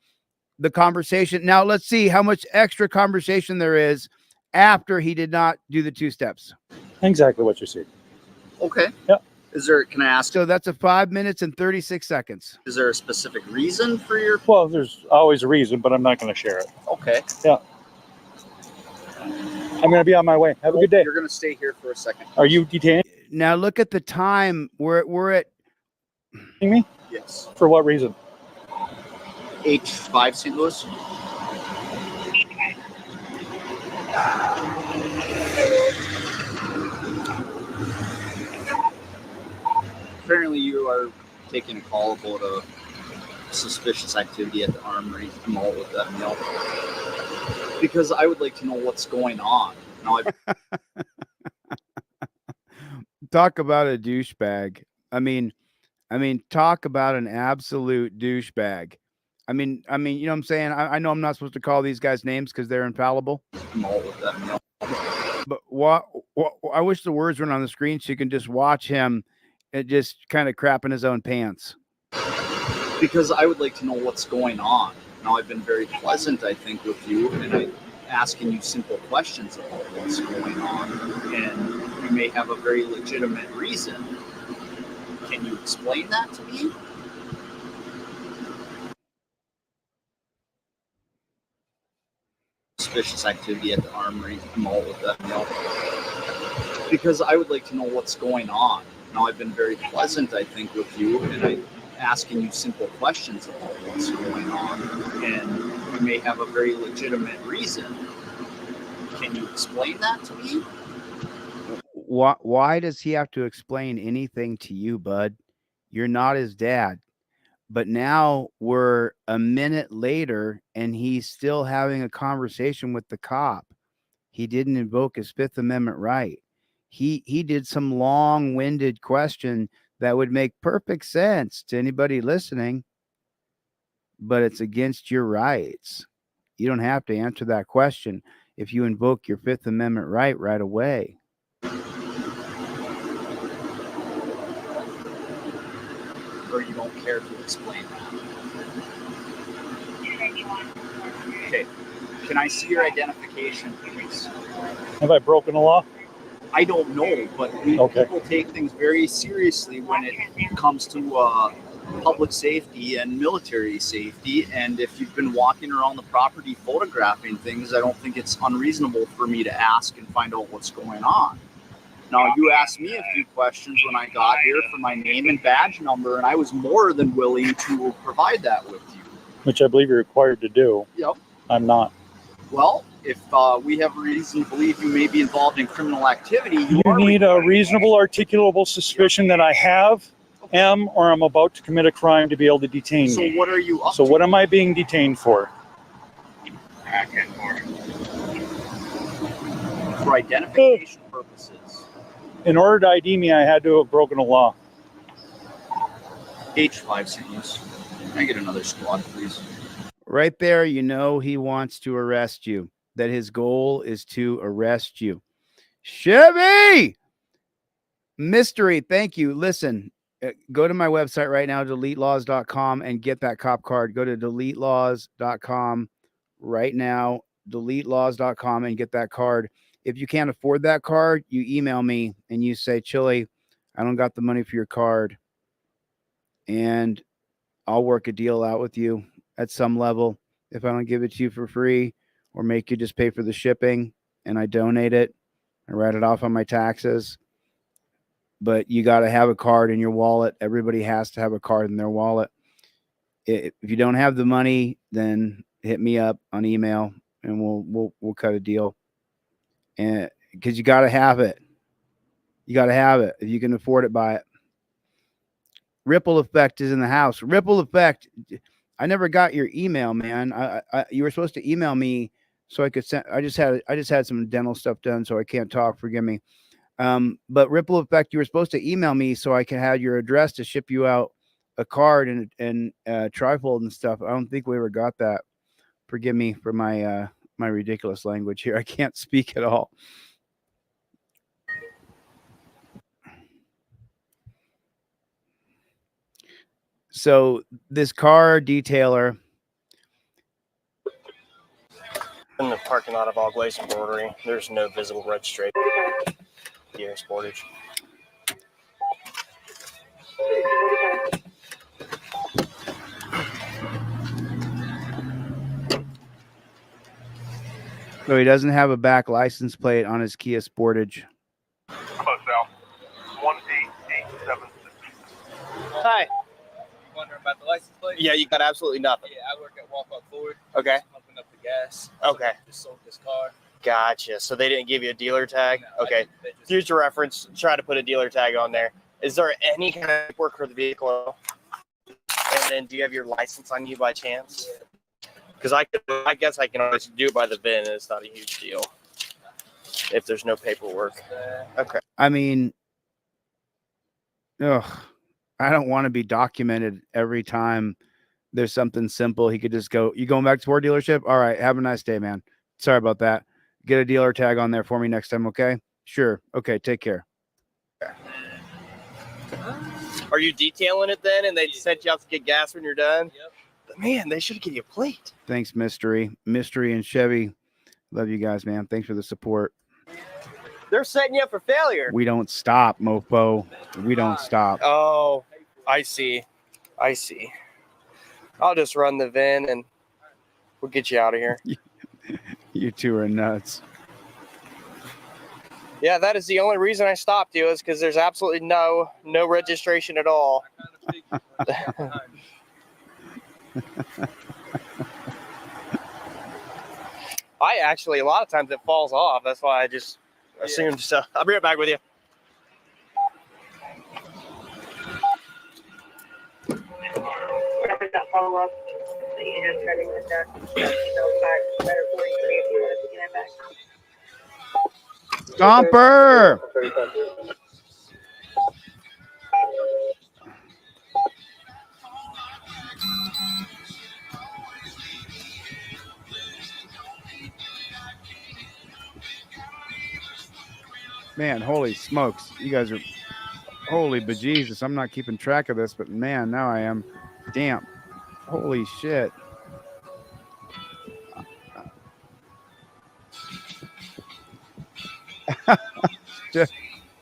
The conversation. Now, let's see how much extra conversation there is after he did not do the 2 steps. Exactly what you see. Okay. Yep. Can I ask, So that's a 5 minutes and 36 seconds. is there a specific reason for your, Well, there's always a reason, but I'm not going to share it. okay. I'm going to be on my way. Have a good day. You're going to stay here for a second. Are you detained? Now look at the time. We're at Me? Yes. For what reason? H5 St. Louis. Apparently you are taking a call about a suspicious activity at the armory. I'm all with that meal. Because I would like to know what's going on. Now, Talk about a douchebag. I mean, talk about an absolute douchebag. I mean, you know what I'm saying? I know I'm not supposed to call these guys names because they're infallible. I'm all with that meal. But what I wish the words weren't on the screen so you can just watch him just kind of crapping his own pants. Because I would like to know what's going on. Now, I've been very pleasant, I think, with you, and I'm asking you simple questions about what's going on. And you may have a very legitimate reason. Can you explain that to me? Suspicious activity at the armory. I'm all with that meal. Because I would like to know what's going on. Now, I've been very pleasant, I think, with you, and I'm asking you simple questions about what's going on. And you may have a very legitimate reason. Can you explain that to me? Why does he have to explain anything to you, bud? You're not his dad. But now we're a minute later and he's still having a conversation with the cop. He didn't invoke his Fifth Amendment right. He did some long-winded question that would make perfect sense to anybody listening, but it's against your rights. You don't have to answer that question if you invoke your Fifth Amendment right away. Or you don't care to explain that? Okay. Can I see your identification, please? Have I broken the law? I don't know, but people take things very seriously when it comes to public safety and military safety. And if you've been walking around the property photographing things, I don't think it's unreasonable for me to ask and find out what's going on. Now, you asked me a few questions when I got here for my name and badge number, and I was more than willing to provide that with you. Which I believe you're required to do. Yep. I'm not. Well, if we have reason to believe you may be involved in criminal activity, You need a reasonable, articulable suspicion that I am, or I'm about to commit a crime to be able to detain So me. what are you up So to? what am I being detained for? For identification purposes. In order to ID me, I had to have broken a law. H5 seems. Can I get another squad, please? Right there, you know he wants to arrest you. That his goal is to arrest you. Chevy! Mystery, thank you. Listen, go to my website right now, deletelaws.com, and get that cop card. Go to deletelaws.com right now, deletelaws.com, and get that card. If you can't afford that card, you email me and you say, Chili, I don't got the money for your card. And I'll work a deal out with you at some level. If I don't give it to you for free or make you just pay for the shipping and I donate it, I write it off on my taxes. But you got to have a card in your wallet. Everybody has to have a card in their wallet. If you don't have the money, then hit me up on email and we'll cut a deal. And because you got to have it. You got to have it. If you can afford it, buy it. Ripple Effect is in the house. Ripple Effect. I never got your email, man. You were supposed to email me so I could send. I just had some dental stuff done, so I can't talk. Forgive me. But Ripple Effect, you were supposed to email me so I can have your address to ship you out a card and trifold and stuff. I don't think we ever got that. Forgive me for my my ridiculous language here. I can't speak at all. So this car detailer In the parking lot of All Glaze Embroidery, there's no visible registration. Here, Sportage. So he doesn't have a back license plate on his Kia Sportage. Close out. 18876. Hi. About the license plate? Yeah, you got absolutely nothing. Yeah, I work at Walk Ford. Okay. Pumping up the gas. Okay. Just sold this car. Gotcha. So they didn't give you a dealer tag? No, Okay. Future reference, try to put a dealer tag on there. Is there any kind of work for the vehicle? And then do you have your license on you by chance? Because I guess I can always do it by the VIN, and it's not a huge deal if there's no paperwork. Okay. I mean, ugh, I don't want to be documented every time there's something simple. He could just go, you going back to Ford dealership? All right. Have a nice day, man. Sorry about that. Get a dealer tag on there for me next time. Okay. Sure. Okay. Take care. Are you detailing it then, and they sent you out to get gas when you're done? Yep. But man, they should give you a plate. Thanks, Mystery and Chevy. Love you guys, man. Thanks for the support. They're setting you up for failure. We don't stop, mofo. We don't stop. Oh, I see. I see. I'll just run the VIN and we'll get you out of here. You two are nuts. Yeah, that is the only reason I stopped you, is because there's absolutely no registration at all. I actually, a lot of times it falls off. That's why I just assumed. So I'll be right back with you. Follow-up. So you just try to get that. Better for you if you want to get it back. Stomper! Man, holy smokes. You guys are, holy bejesus. I'm not keeping track of this, but man, now I am. Damn. Holy shit.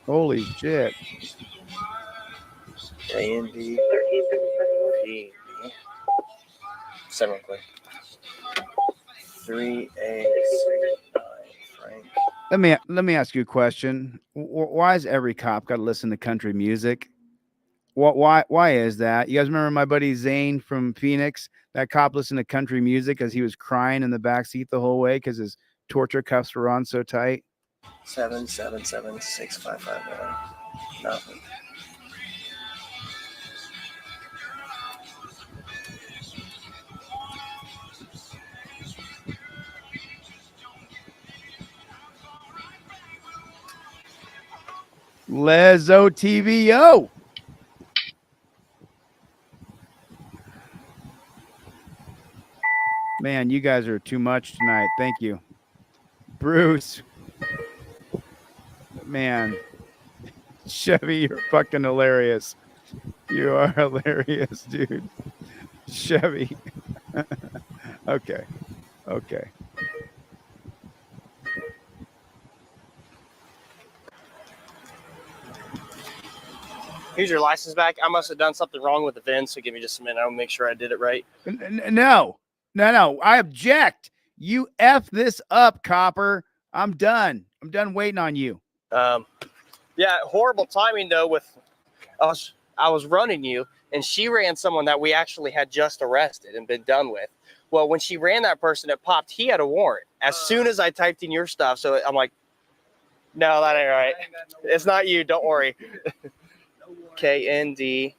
Holy shit. A&D P 7 click 3A Frank. Let me ask you a question. Why has every cop got to listen to country music? Why is that? You guys remember my buddy Zane from Phoenix? That cop listened to country music as he was crying in the back seat the whole way because his torture cuffs were on so tight. 7776559. Nothing. Lezo TVO. Man, you guys are too much tonight. Thank you. Bruce. Man. Chevy, you're fucking hilarious. You are hilarious, dude. Chevy. Okay. Okay. Here's your license back. I must have done something wrong with the VIN, so give me just a minute. I'll make sure I did it right. No. I object. You F this up, copper. I'm done. I'm done waiting on you. Yeah, horrible timing though. With I was running you, and she ran someone that we actually had just arrested and been done with. Well, when she ran that person, it popped. He had a warrant as soon as I typed in your stuff. So I'm like, no, that ain't right. It's not you. Don't worry. KND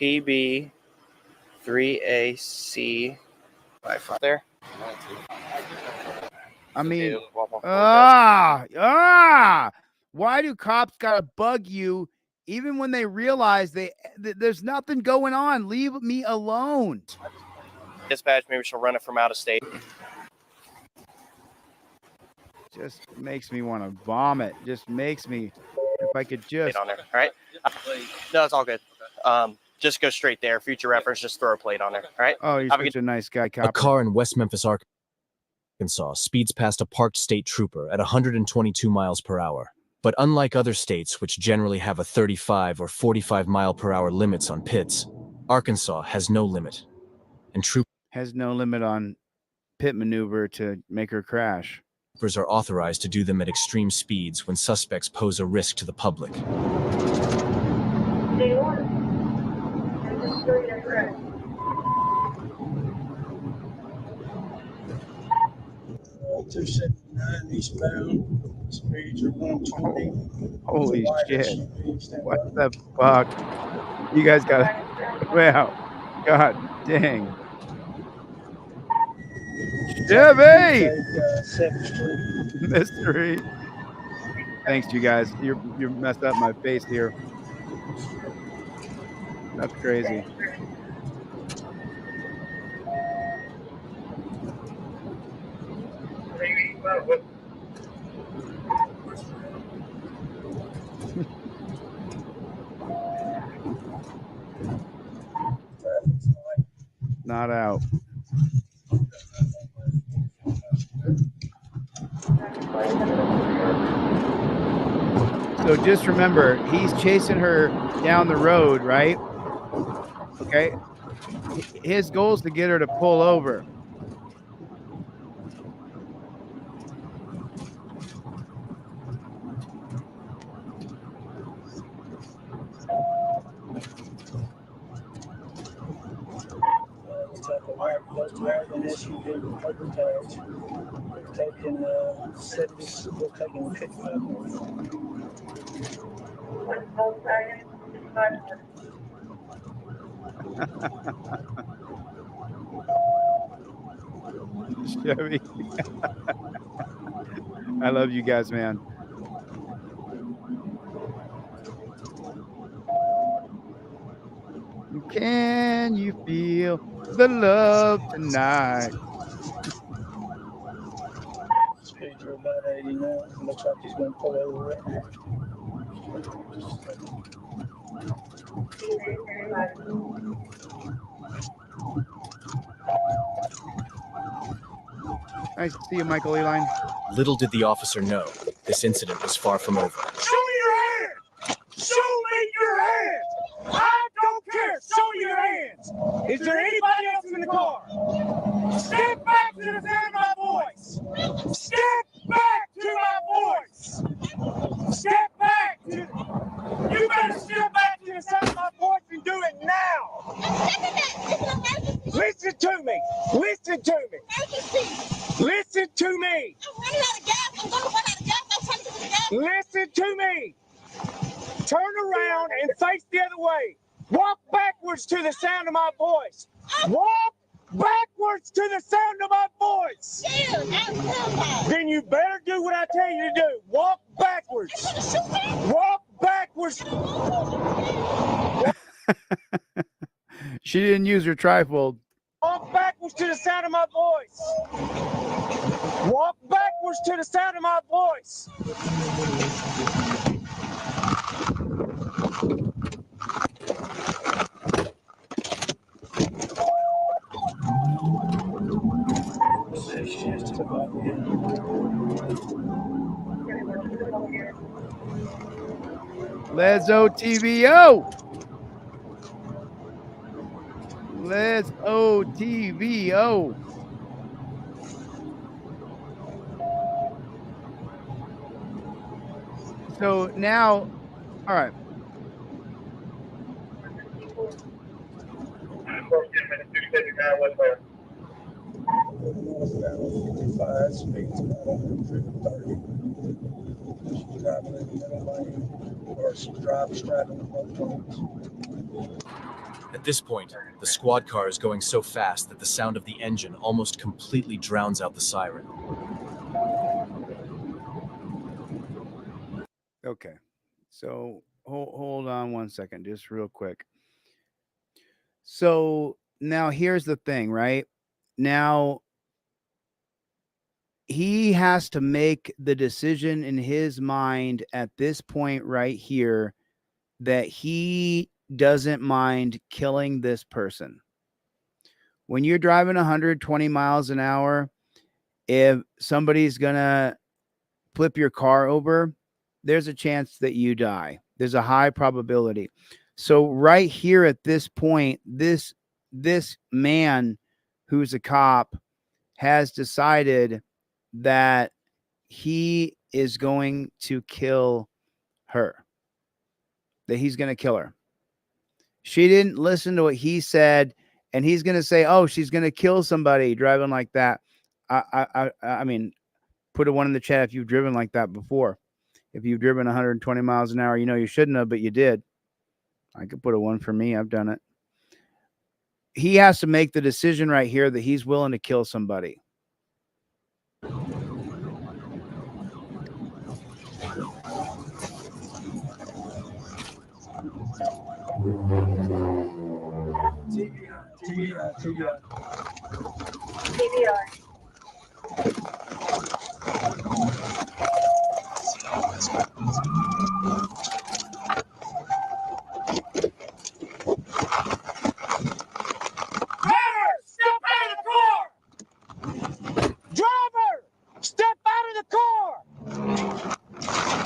PB 3AC 55 there. I mean, Ew. why do cops gotta bug you even when they realize there's nothing going on? Leave me alone. Dispatch, maybe she'll run it from out of state. Just makes me want to vomit. Just makes me, if I could just. On there. All right. No, it's all good. Just go straight there. Future reference, just throw a plate on there. All right. Oh, you're such a nice guy, cop. A car in West Memphis, Arkansas speeds past a parked state trooper at 122 miles per hour. But unlike other states, which generally have a 35 or 45 mile per hour limits on pits, Arkansas has no limit. And troopers has no limit on pit maneuver to make her crash. Troopers are authorized to do them at extreme speeds when suspects pose a risk to the public. 279 eastbound. Speeds are 120. Holy shit. What the fuck? You guys got it. Wow. God dang. Chevy! Take 7th Street. Mystery. Thanks, you guys. You messed up my face here. That's crazy. Not out. So just remember, he's chasing her down the road, right? Okay. His goal is to get her to pull over. Taking 70, we're taking 55. Chevy. I love you guys, man. Can you feel the love tonight? Speeds are about 80 now. Looks like he's going to pull over right now. Nice to see you, Michael Eline. Little did the officer know, this incident was far from over. Show me your hands! Show me your hands! I don't care! Show me your hands! Is there anybody else in the car? Step back to the sound of my voice! Step back to my voice! Step back to... You better step back to the sound of my voice and do it now! Listen to me! Listen to me! Listen to me! Listen to me! Turn around and face the other way. Walk backwards to the sound of my voice. Walk backwards to the sound of my voice. Then you better do what I tell you to do. Walk backwards. Walk backwards. She didn't use her trifold. Walk backwards to the sound of my voice. Walk backwards to the sound of my voice. Let's OTVO. Let's OTVO. So now, all right. Speeds about 130. She's driving in the middle lane, or she's straddling both lanes. At this point, the squad car is going so fast that the sound of the engine almost completely drowns out the siren. Okay. So hold on one second, just real quick. So now here's the thing, right? Now he has to make the decision in his mind at this point right here that he doesn't mind killing this person. When you're driving 120 miles an hour, if somebody's gonna flip your car over, there's a chance that you die. There's a high probability. So right here at this point, this man who's a cop has decided that he is going to kill her, that he's going to kill her. She didn't listen to what he said, and he's gonna say, "Oh, she's gonna kill somebody driving like that." I mean, put a 1 in the chat if you've driven like that before. If you've driven 120 miles an hour, you know you shouldn't have, but you did. I could put a 1 for me. I've done it. He has to make the decision right here that he's willing to kill somebody. Driver, step out of the car!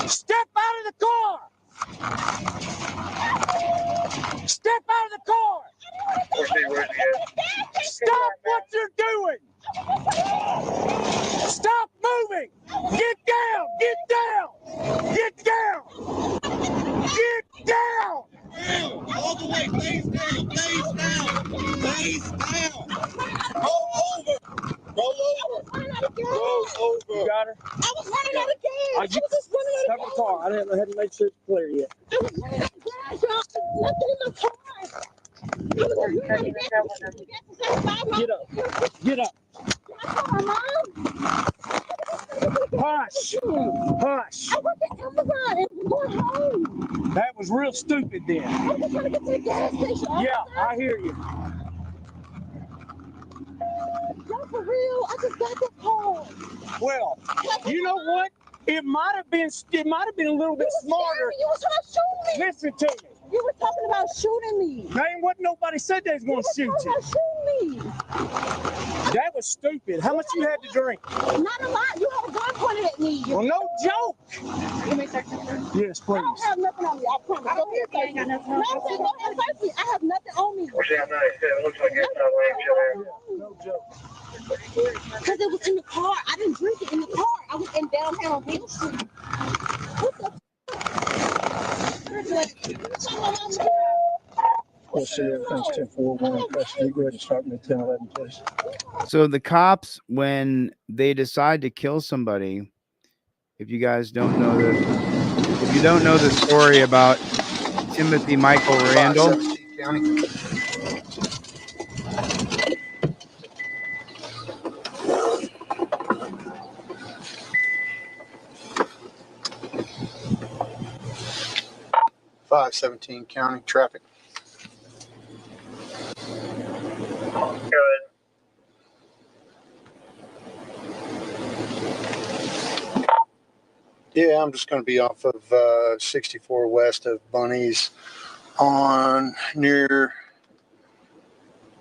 Step out of the car! Step out of the car! Stop what you're doing! Stop moving! Get down! Get down! Get down! Get down! All the way, face down, face down, face down. Roll over. Roll over. Roll over. You got her? I was running out of gas. I was just running out of gas. Stop the car. I hadn't made sure it's clear yet. I was running out of gas, y'all. Nothing in the car. Get up. Get up. Hush. Hush. I went to Amazon and going home. That was real stupid then. I was trying to get to the gas station. Yeah, I hear you. No, for real. I just got that call. Well, you know what? It might have been a little bit smarter. You were trying to shoot me. Listen to me. You were talking about shooting me. There ain't what nobody said they was going to shoot you. You were talking about shooting me. That was stupid. How much you had to drink? Not a lot. You had a gun pointed at me. Well, no joke. You may search me first. Yes, please. I don't have nothing on me. I promise. I don't care if you ain't got nothing on me. No, go ahead and search me. I have nothing on me. Looks like it's not laying. No joke. Because it was in the car. I didn't drink it in the car. I was in downtown on Hill Street. What the We'll see everything's 10-4-1 custody. Go ahead and start me at 10-11, please. So the cops, when they decide to kill somebody, if you guys don't know if you don't know the story about Timothy Michael Randall. 517 county traffic. Yeah, I'm just going to be off of 64 west of Bunnies on near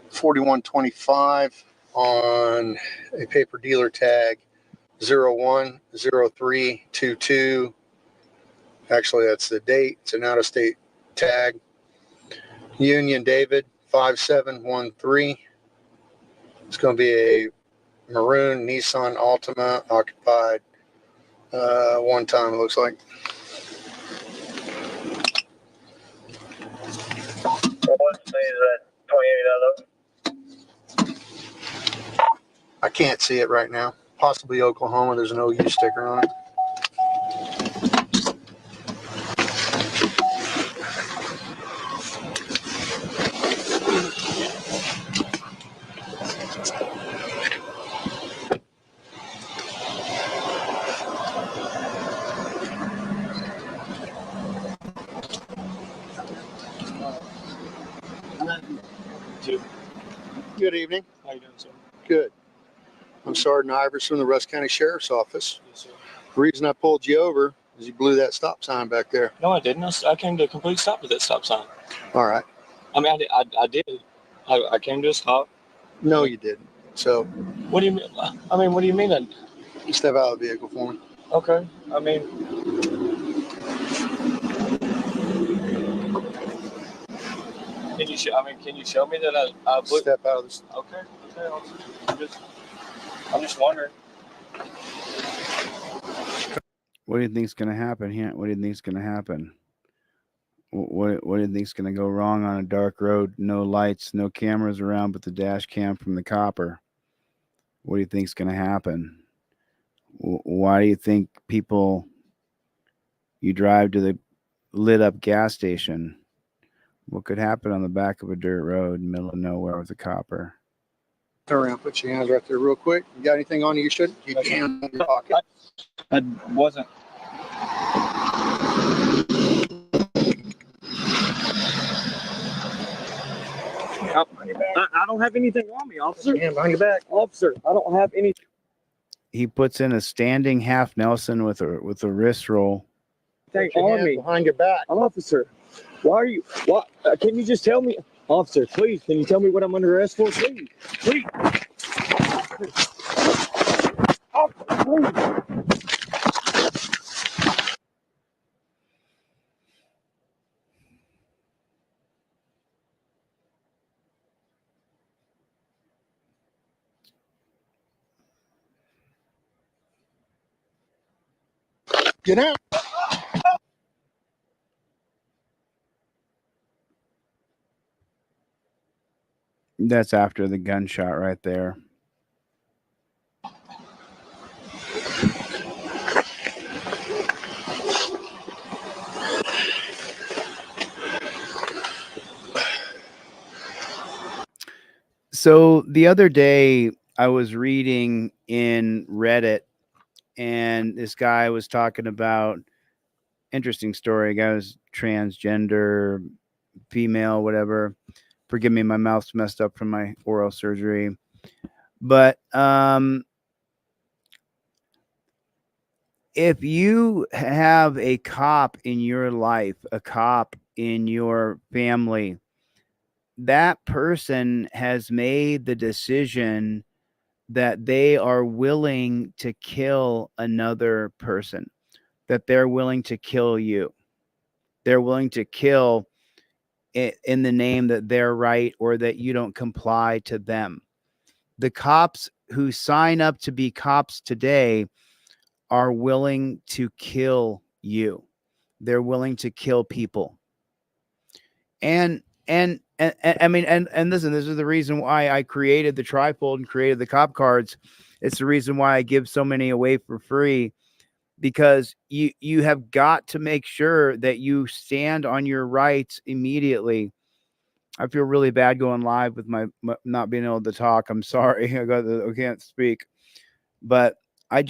4125 on a paper dealer tag 010322. Actually, that's the date. It's an out-of-state tag. Union David 5713. It's going to be a maroon Nissan Altima occupied one time, it looks like. I can't see it right now. Possibly Oklahoma. There's an OU sticker on it. Good evening. How you doing, sir? Good. I'm Sergeant Ivers from the Rusk County Sheriff's Office. Yes, sir. The reason I pulled you over is you blew that stop sign back there. No, I didn't. I came to a complete stop at that stop sign. All right. I mean, I did. I came to a stop. No, you didn't. So. What do you mean? I mean, what do you mean? Step out of the vehicle for me. Okay. I mean. Can you show me that I blew? Step out of this. Okay. I'm just wondering. What do you think's going to happen here? What do you think's going to happen? What do you think's going to go wrong on a dark road? No lights, no cameras around, but the dash cam from the copper. What do you think's going to happen? Why do you think people? You drive to the lit up gas station. What could happen on the back of a dirt road in the middle of nowhere with a copper? Turn around, put your hands right there real quick. You got anything on you? You should keep your hands in your pocket. I wasn't. I don't have anything on me, officer. Hand behind your back. Officer, I don't have any. He puts in a standing half Nelson with a wrist roll. Thing Put your on hands me, behind your back. officer. Why are you? What? Can you just tell me, officer? Please, can you tell me what I'm under arrest for? Please, please. Officer, please. Get out. That's after the gunshot right there. So the other day I was reading in Reddit, and this guy was talking about interesting story. Guy was transgender, female, whatever. Forgive me, my mouth's messed up from my oral surgery. But if you have a cop in your life, a cop in your family, that person has made the decision that they are willing to kill another person, that they're willing to kill you. They're willing to kill in the name that they're right or that you don't comply to them. The cops who sign up to be cops today are willing to kill you. They're willing to kill people. And I mean, and listen, this is the reason why I created the trifold and created the cop cards. It's the reason why I give so many away for free, because you have got to make sure that you stand on your rights immediately. I feel really bad going live with my not being able to talk. I'm sorry. I can't speak. But I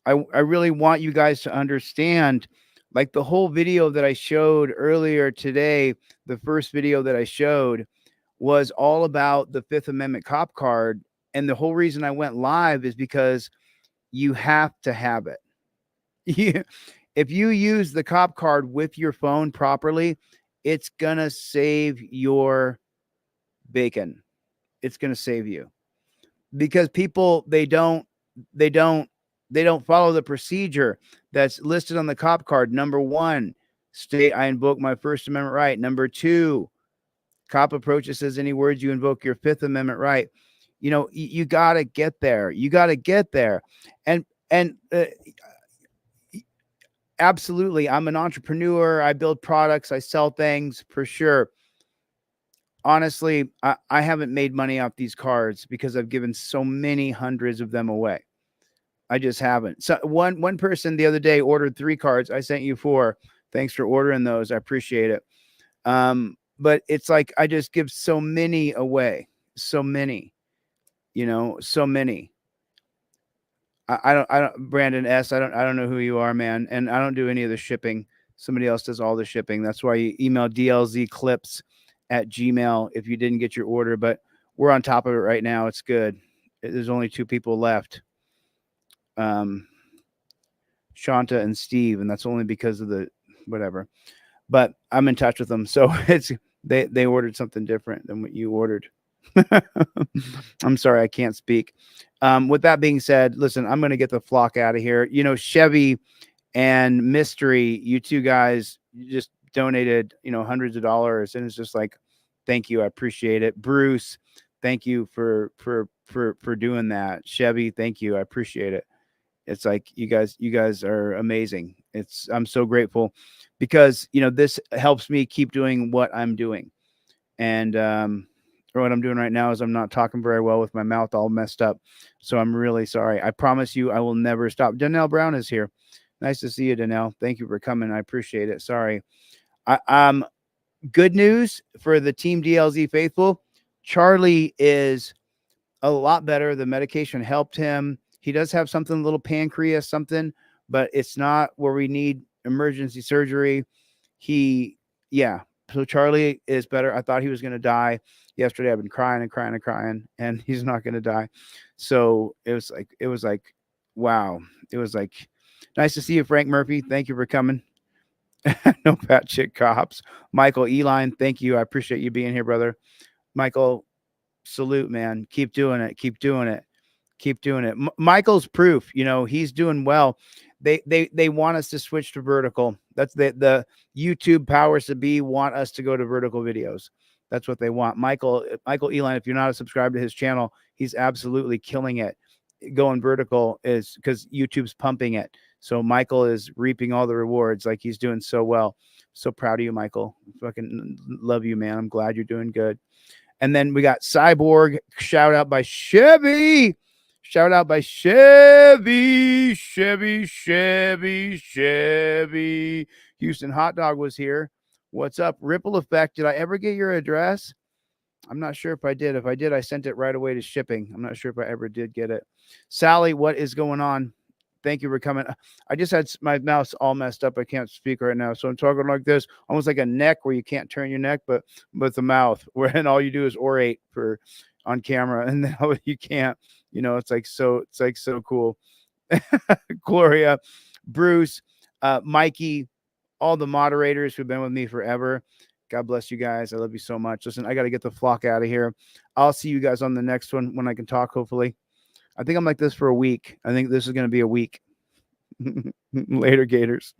really want you guys to understand, like the whole video that I showed earlier today, the first video that I showed was all about the Fifth Amendment cop card. And the whole reason I went live is because you have to have it. If you use the cop card with your phone properly, it's going to save your bacon. It's going to save you, because people, they don't follow the procedure that's listed on the cop card. Number one, state I invoke my First Amendment right. Number two, cop approaches says any words you invoke your Fifth Amendment right. You know, you got to get there. You got to get there. And absolutely, I'm an entrepreneur. I build products. I sell things for sure. Honestly, I haven't made money off these cards because I've given so many hundreds of them away. I just haven't. So one person the other day ordered 3 cards. I sent you 4. Thanks for ordering those. I appreciate it. But it's like I just give so many away. So many. You know, so many. I don't Brandon S. I don't know who you are, man. And I don't do any of the shipping. Somebody else does all the shipping. That's why you email dlzclips@gmail if you didn't get your order. But we're on top of it right now. It's good. There's only 2 people left. Shanta and Steve, and that's only because of the whatever. But I'm in touch with them. So it's they ordered something different than what you ordered. I'm sorry, I can't speak. With that being said, listen, I'm going to get the flock out of here. You know, Chevy and Mystery, you two guys, you just donated, you know, hundreds of dollars, and it's just like, thank you, I appreciate it. Bruce, thank you for doing that. Chevy, thank you, I appreciate it. It's like you guys are amazing. I'm so grateful because, you know, this helps me keep doing what I'm doing. And or what I'm doing right now is I'm not talking very well with my mouth all messed up. So I'm really sorry. I promise you I will never stop. Donnell Brown is here. Nice to see you, Donnell. Thank you for coming. I appreciate it. Sorry. Good news for the Team DLZ faithful. Charlie is a lot better. The medication helped him. He does have something, a little pancreas, something, but it's not where we need emergency surgery. So Charlie is better. I thought he was going to die yesterday. I've been crying and crying and crying, and he's not going to die. So it was like, wow. It was like, nice to see you, Frank Murphy. Thank you for coming. No fat chick cops. Michael Eline, thank you. I appreciate you being here, brother. Michael, salute, man. Keep doing it. Keep doing it. Keep doing it. Michael's proof, you know, he's doing well. They want us to switch to vertical. That's the YouTube powers to be want us to go to vertical videos. That's what they want. Michael Eline, if you're not subscribed to his channel, he's absolutely killing it. Going vertical is because YouTube's pumping it. So Michael is reaping all the rewards. Like, he's doing so well. So proud of you, Michael. Fucking love you, man. I'm glad you're doing good. And then we got Cyborg, shout out by Chevy. Shout out by Chevy. Houston Hot Dog was here. What's up? Ripple Effect. Did I ever get your address? I'm not sure if I did. If I did, I sent it right away to shipping. I'm not sure if I ever did get it. Sally, what is going on? Thank you for coming. I just had my mouth all messed up. I can't speak right now. So I'm talking like this, almost like a neck where you can't turn your neck, but with the mouth, where and all you do is orate on camera, and then you can't, you know, it's like so cool. Gloria, Bruce, Mikey, all the moderators who've been with me forever. God bless you guys. I love you so much. Listen, I got to get the flock out of here. I'll see you guys on the next one when I can talk, hopefully. I think I'm like this for a week. I think this is going to be a week. Later, Gators.